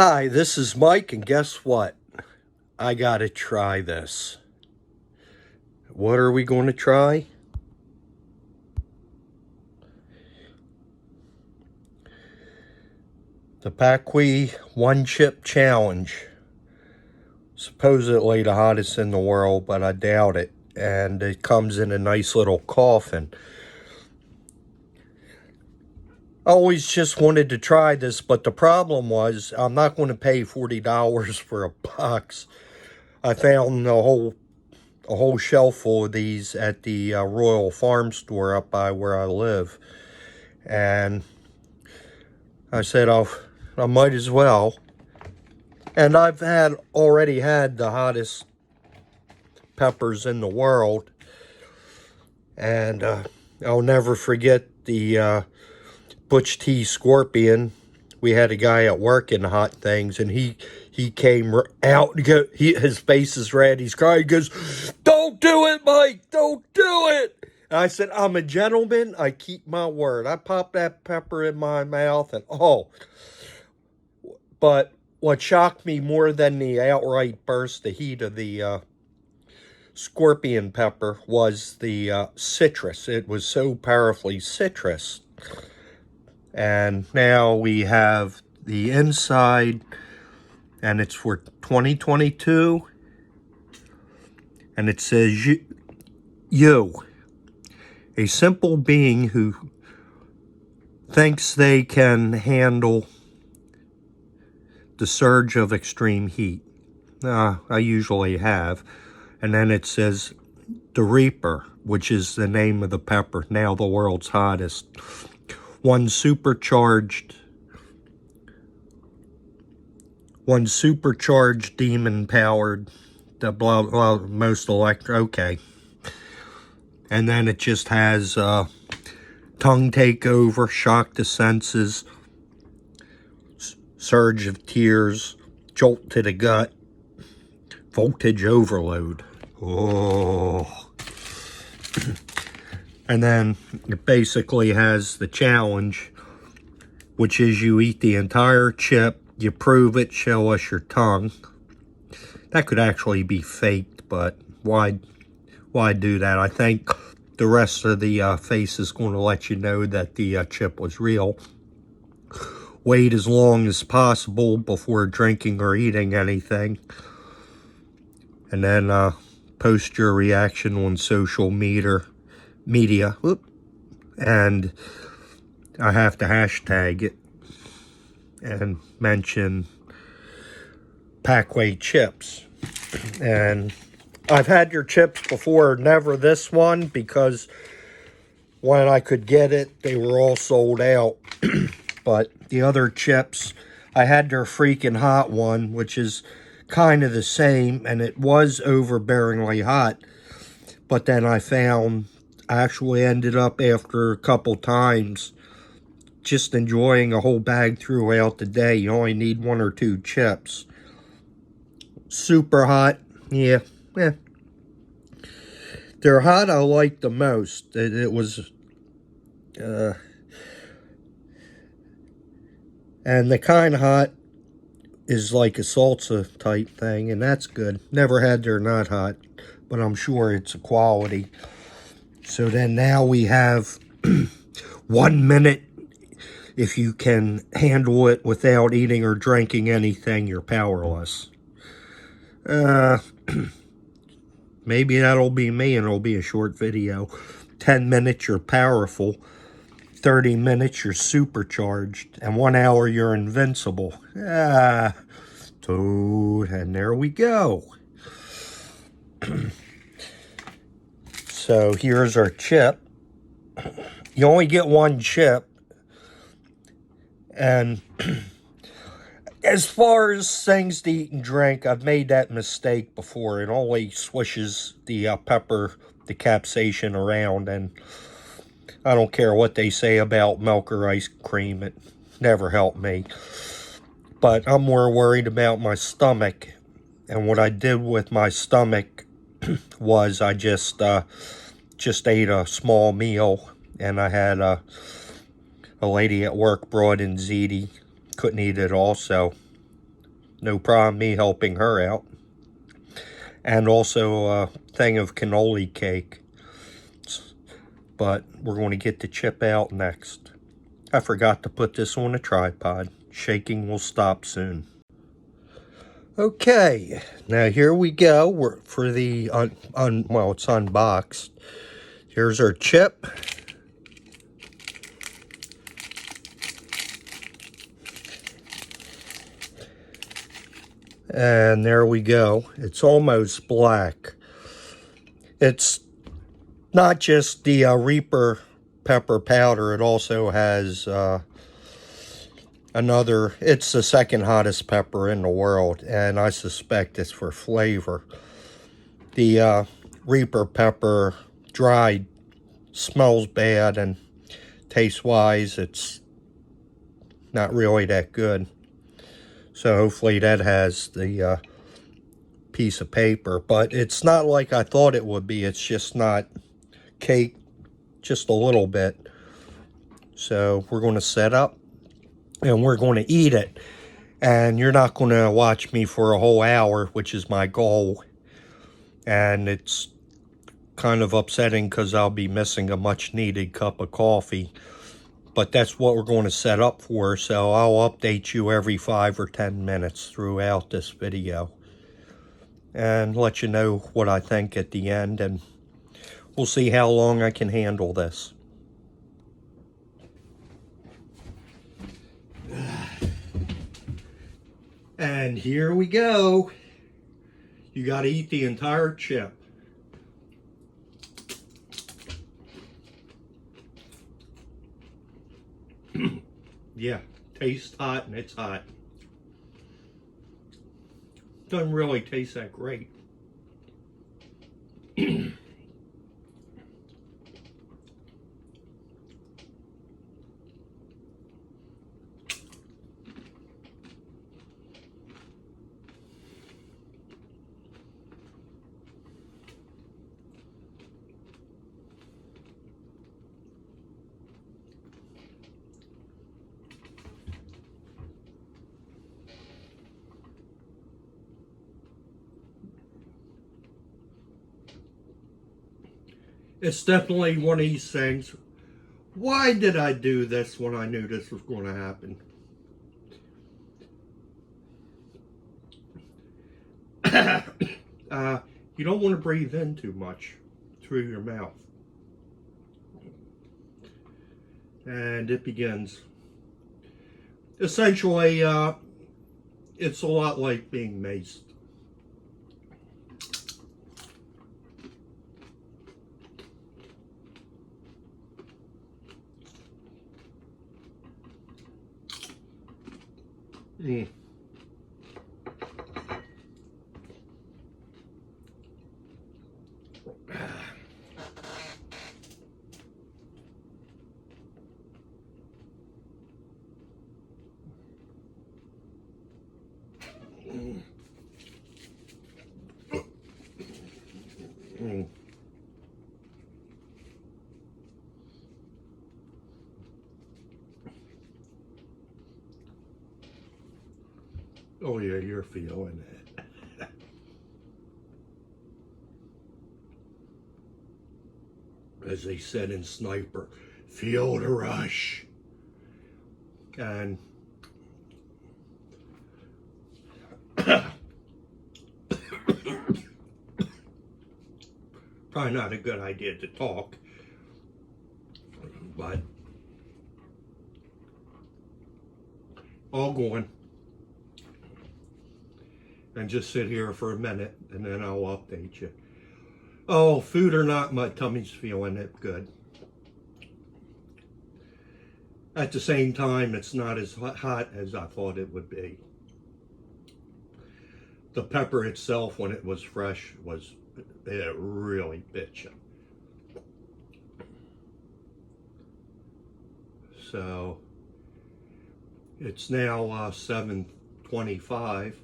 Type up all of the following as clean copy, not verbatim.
Hi, this is Mike, and guess what? I gotta try this. What are we going to try? The PAQUI One Chip Challenge. Supposedly the hottest in the world, but I doubt it. And it comes in a nice little coffin. I always just wanted to try this, but the problem was I'm not going to pay $40 for a box. I found a whole shelf full of these at the Royal Farm store up by where I live, and I said I might as well. And I've already had the hottest peppers in the world, and I'll never forget the Butch T Scorpion. We had a guy at work in the hot things, and he came out. His face is red. He's crying. He goes, "Don't do it, Mike! Don't do it!" And I said, "I'm a gentleman. I keep my word." I popped that pepper in my mouth, and but what shocked me more than the outright burst of heat of the scorpion pepper was the citrus. It was so powerfully citrus. And now we have the inside, and it's for 2022, and it says, you, a simple being who thinks they can handle the surge of extreme heat. I usually have. And then it says, the Reaper, which is the name of the pepper, now the world's hottest. One supercharged demon powered, the blah, most okay. And then it just has tongue takeover, shock to senses, surge of tears, jolt to the gut, voltage overload. Oh. And then it basically has the challenge, which is you eat the entire chip, you prove it, show us your tongue. That could actually be faked, but why do that? I think the rest of the face is going to let you know that the chip was real. Wait as long as possible before drinking or eating anything. And then post your reaction on social media. And I have to hashtag it and mention PAQUI chips. And I've had your chips before, never this one, because when I could get it, they were all sold out. But the other chips, I had their freaking hot one, which is kind of the same, and it was overbearingly hot. But then I actually ended up, after a couple times, just enjoying a whole bag throughout the day. You only need 1 or 2 chips. Super hot, yeah. They're hot I like the most. It was, and the kind of hot is like a salsa type thing, and that's good. Never had their not hot, but I'm sure it's a quality. So then now we have 1 minute. If you can handle it without eating or drinking anything, you're powerless. Maybe that'll be me, and it'll be a short video. 10 minutes, you're powerful. 30 minutes, you're supercharged. And 1 hour, you're invincible. And there we go. So here's our chip. You only get 1 chip. And as far as things to eat and drink, I've made that mistake before. It only swishes the pepper, the capsaicin around, and I don't care what they say about milk or ice cream. It never helped me. But I'm more worried about my stomach. And what I did with my stomach was I just ate a small meal, and I had a lady at work brought in ziti. Couldn't eat it all, so No problem me helping her out. And also a thing of cannoli cake. But we're going to get the chip out next. I forgot to put this on a tripod. Shaking will stop soon. Okay, now here we go. We're for the well, it's unboxed. Here's our chip. And there we go. It's almost black. It's not just the Reaper pepper powder. It also has it's the second hottest pepper in the world, and I suspect it's for flavor. The Reaper pepper dried smells bad, and taste-wise, it's not really that good. So hopefully that has the piece of paper, but it's not like I thought it would be. It's just not cake, just a little bit. So we're going to set up and we're going to eat it. And you're not going to watch me for a whole hour, which is my goal. And it's kind of upsetting because I'll be missing a much needed cup of coffee. But that's what we're going to set up for. So I'll update you every 5 or 10 minutes throughout this video. And let you know what I think at the end. And we'll see how long I can handle this. And here we go. You got to eat the entire chip. Yeah, tastes hot and it's hot. Doesn't really taste that great. It's definitely one of these things. Why did I do this when I knew this was going to happen? You don't want to breathe in too much through your mouth. And it begins. Essentially, it's a lot like being maced. Mm. Mm. Oh yeah, you're feeling it. As they said in Sniper, feel the rush. And probably not a good idea to talk, but all going. And just sit here for a minute and then I'll update you. Oh, food or not, my tummy's feeling it good. At the same time, it's not as hot as I thought it would be. The pepper itself, when it was fresh, was really bitchin'. So it's now 7:25.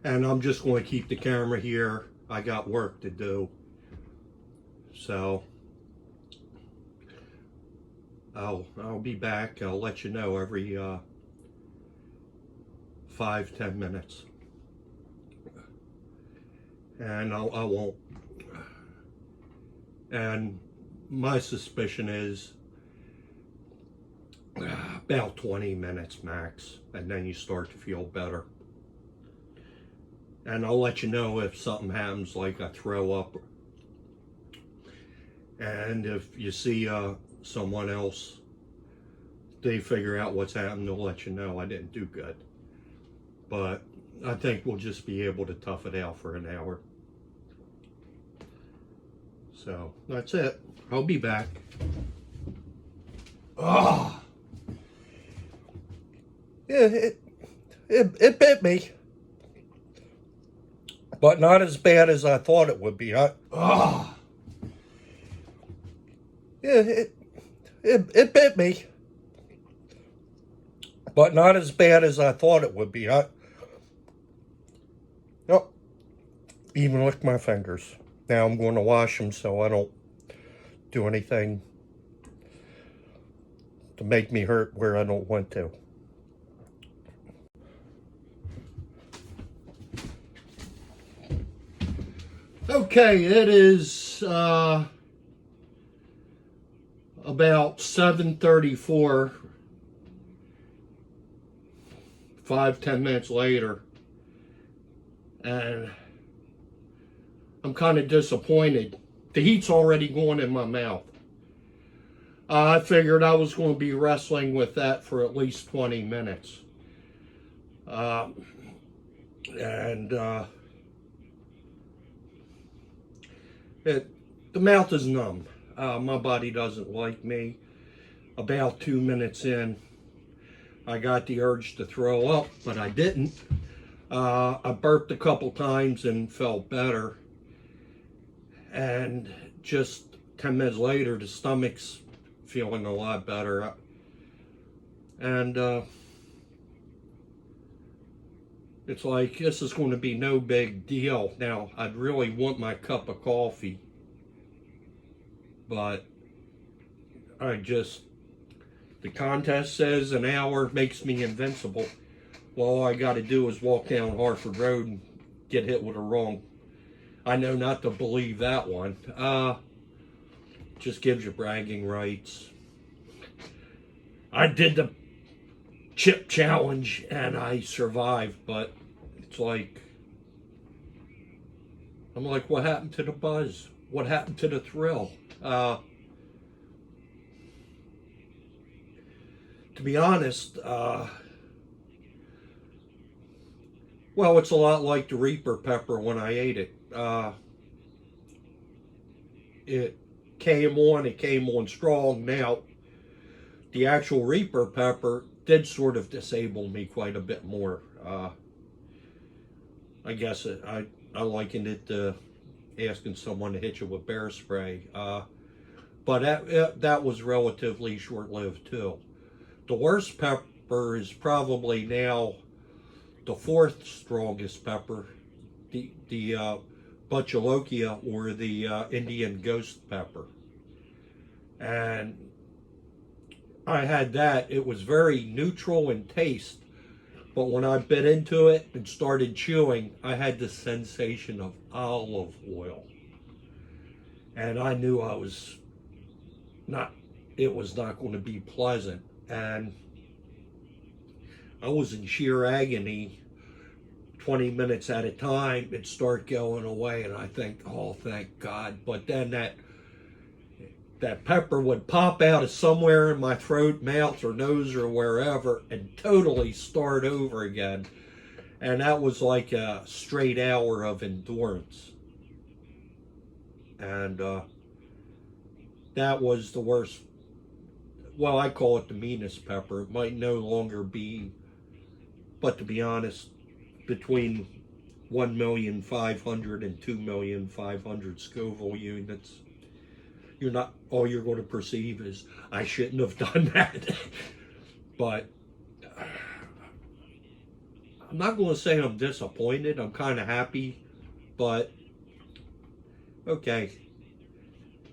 And I'm just going to keep the camera here. I got work to do. So I'll be back. I'll let you know every 5-10 minutes. And I won't. And my suspicion is about 20 minutes max, and then you start to feel better. And I'll let you know if something happens, like I throw up. And if you see someone else, they figure out what's happened, they'll let you know. I didn't do good. But I think we'll just be able to tough it out for an hour. So that's it. I'll be back. Oh, yeah, it bit me, but not as bad as I thought it would be. Oh, yeah, it bit me, but not as bad as I thought it would be. Oh, even licked my fingers. Now I'm going to wash them so I don't do anything to make me hurt where I don't want to. Okay, it is about 7:34, 5-10 minutes later, and I'm kind of disappointed. The heat's already going in my mouth. I figured I was going to be wrestling with that for at least 20 minutes. The mouth is numb. My body doesn't like me. About 2 minutes in, I got the urge to throw up, but I didn't. I burped a couple times and felt better. And just 10 minutes later, the stomach's feeling a lot better. And it's like, this is going to be no big deal. Now, I'd really want my cup of coffee, but the contest says an hour makes me invincible. Well, all I got to do is walk down Harford Road and get hit with a wrong. I know not to believe that one. Just gives you bragging rights. I did the chip challenge and I survived, but it's like, I'm like, what happened to the buzz? What happened to the thrill? To be honest, well, it's a lot like the Reaper pepper when I ate it. It came on strong. Now, the actual Reaper pepper did sort of disable me quite a bit more. I guess I likened it to asking someone to hit you with bear spray. But that was relatively short-lived too. The worst pepper is probably now the fourth strongest pepper, the Butchalokia, or the Indian ghost pepper. And I had that. It was very neutral in taste, but when I bit into it and started chewing, I had the sensation of olive oil. And I knew it was not going to be pleasant. And I was in sheer agony. 20 minutes at a time, it'd start going away, and I think, oh, thank God. But then that pepper would pop out of somewhere in my throat, mouth, or nose, or wherever, and totally start over again. And that was like a straight hour of endurance. And that was the worst. Well, I call it the meanest pepper. It might no longer be, but to be honest, between 1,500,000 and 2,500,000 Scoville units, all you're going to perceive is, I shouldn't have done that. But I'm not going to say I'm disappointed. I'm kind of happy, but okay.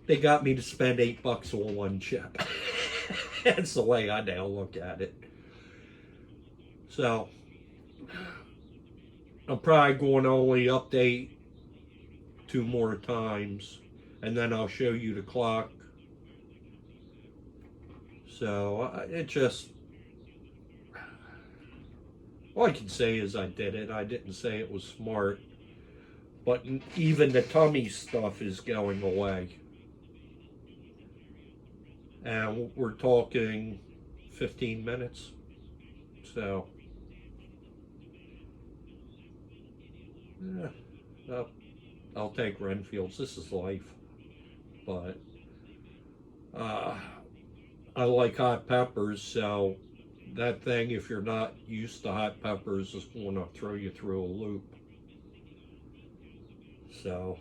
They got me to spend $8 on one chip. That's the way I now look at it. So, I'm probably going to only update 2 more times, and then I'll show you the clock. So it just, all I can say is I did it. I didn't say it was smart, but even the tummy stuff is going away. And we're talking 15 minutes. So, yeah, I'll take Renfields. This is life. But uh, I like hot peppers, so that thing, if you're not used to hot peppers, is going to throw you through a loop. So,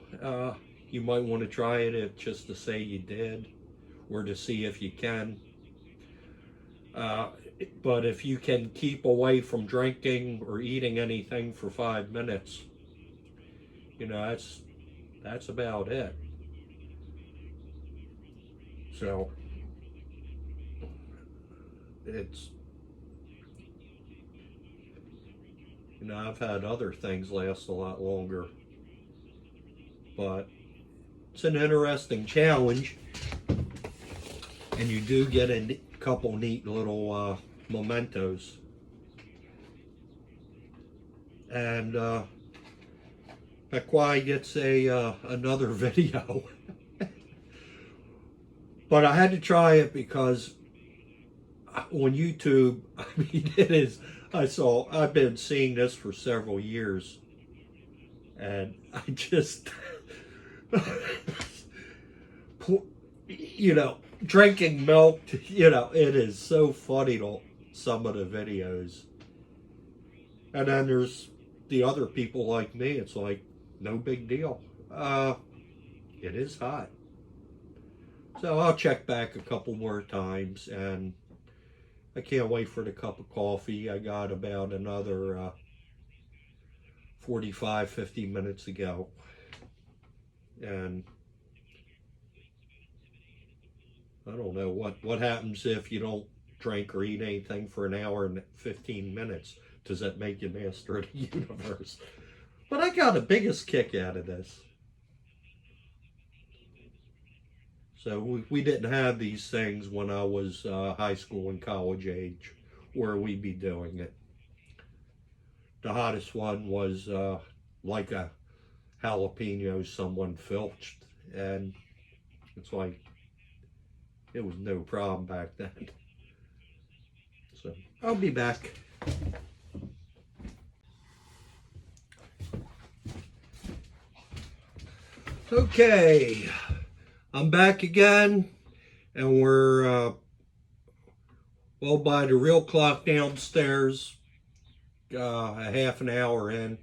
you might want to try it just to say you did, or to see if you can. Uh, but if you can keep away from drinking or eating anything for 5 minutes, that's about it. So it's, I've had other things last a lot longer, but it's an interesting challenge, and you do get a couple neat little mementos. And PAQUI gets another video. But I had to try it because on YouTube, I mean, I've been seeing this for several years, and I just, drinking milk, it is so funny to some of the videos. And then there's the other people like me, it's like, no big deal. It is hot. So I'll check back a couple more times, and I can't wait for the cup of coffee. I got about another 45, 50 minutes to go. And I don't know what happens if you don't drink or eat anything for an hour and 15 minutes. Does that make you master of the universe? But I got the biggest kick out of this. So we didn't have these things when I was high school and college age, where we'd be doing it. The hottest one was like a jalapeno someone filched, and it's like, it was no problem back then. So I'll be back. Okay, I'm back again, and we're well, by the real clock downstairs, a half an hour in,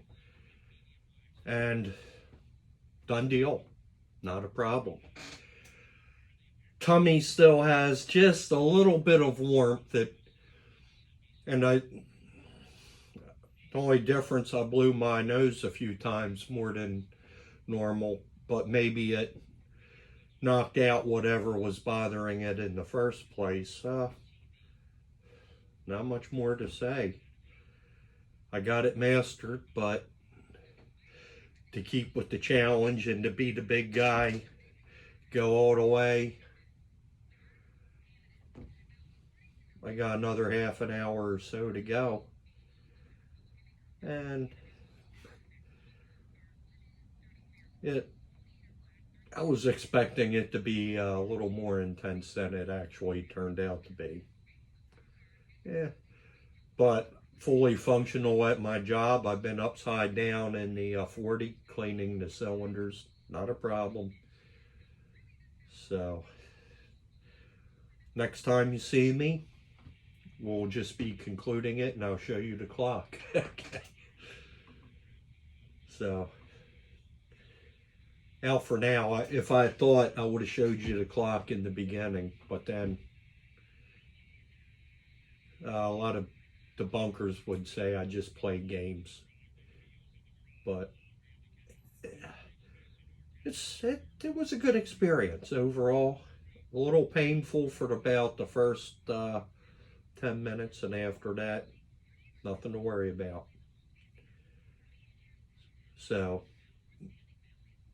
and done deal, not a problem. Tummy still has just a little bit of warmth, and the only difference, I blew my nose a few times more than normal, but maybe it knocked out whatever was bothering it in the first place. Not much more to say. I got it mastered, but to keep with the challenge and to be the big guy, go all the way, I got another half an hour or so to go. And I was expecting it to be a little more intense than it actually turned out to be. Yeah, but fully functional at my job. I've been upside down in the 40 cleaning the cylinders, not a problem. So next time you see me, we'll just be concluding it, and I'll show you the clock. Okay. So now for now, if I thought, I would have showed you the clock in the beginning, but then a lot of debunkers would say I just play games. But it was a good experience overall. A little painful for about the first 10 minutes, and after that, nothing to worry about. So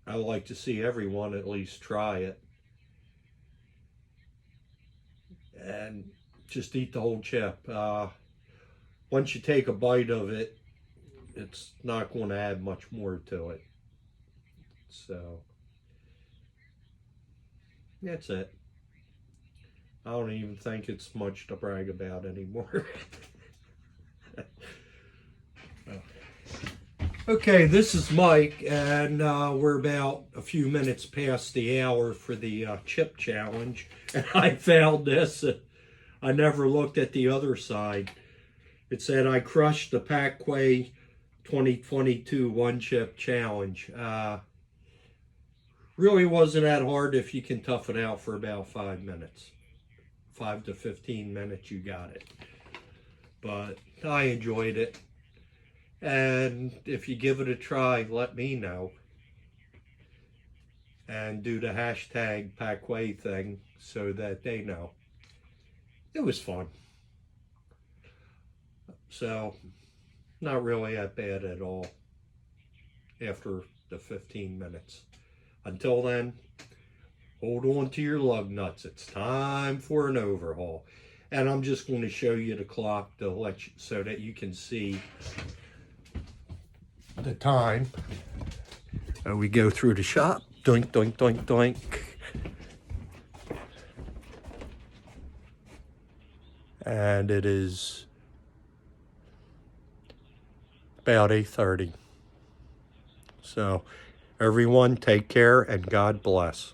I like to see everyone at least try it. And just eat the whole chip. Once you take a bite of it, it's not going to add much more to it. So that's it. I don't even think it's much to brag about anymore. Okay, this is Mike, and we're about a few minutes past the hour for the chip challenge. And I found this. I never looked at the other side. It said I crushed the PAQUI 2022 one chip challenge. Really wasn't that hard if you can tough it out for about 5 minutes. 5 to 15 minutes, you got it. But I enjoyed it. And if you give it a try, let me know. And do the hashtag PAQUI thing so that they know. It was fun. So, not really that bad at all after the 15 minutes. Until then, hold on to your lug nuts. It's time for an overhaul. And I'm just going to show you the clock to let you, so that you can see the time. We go through the shop. Doink, doink, doink, doink. And it is about 8:30. So everyone take care and God bless.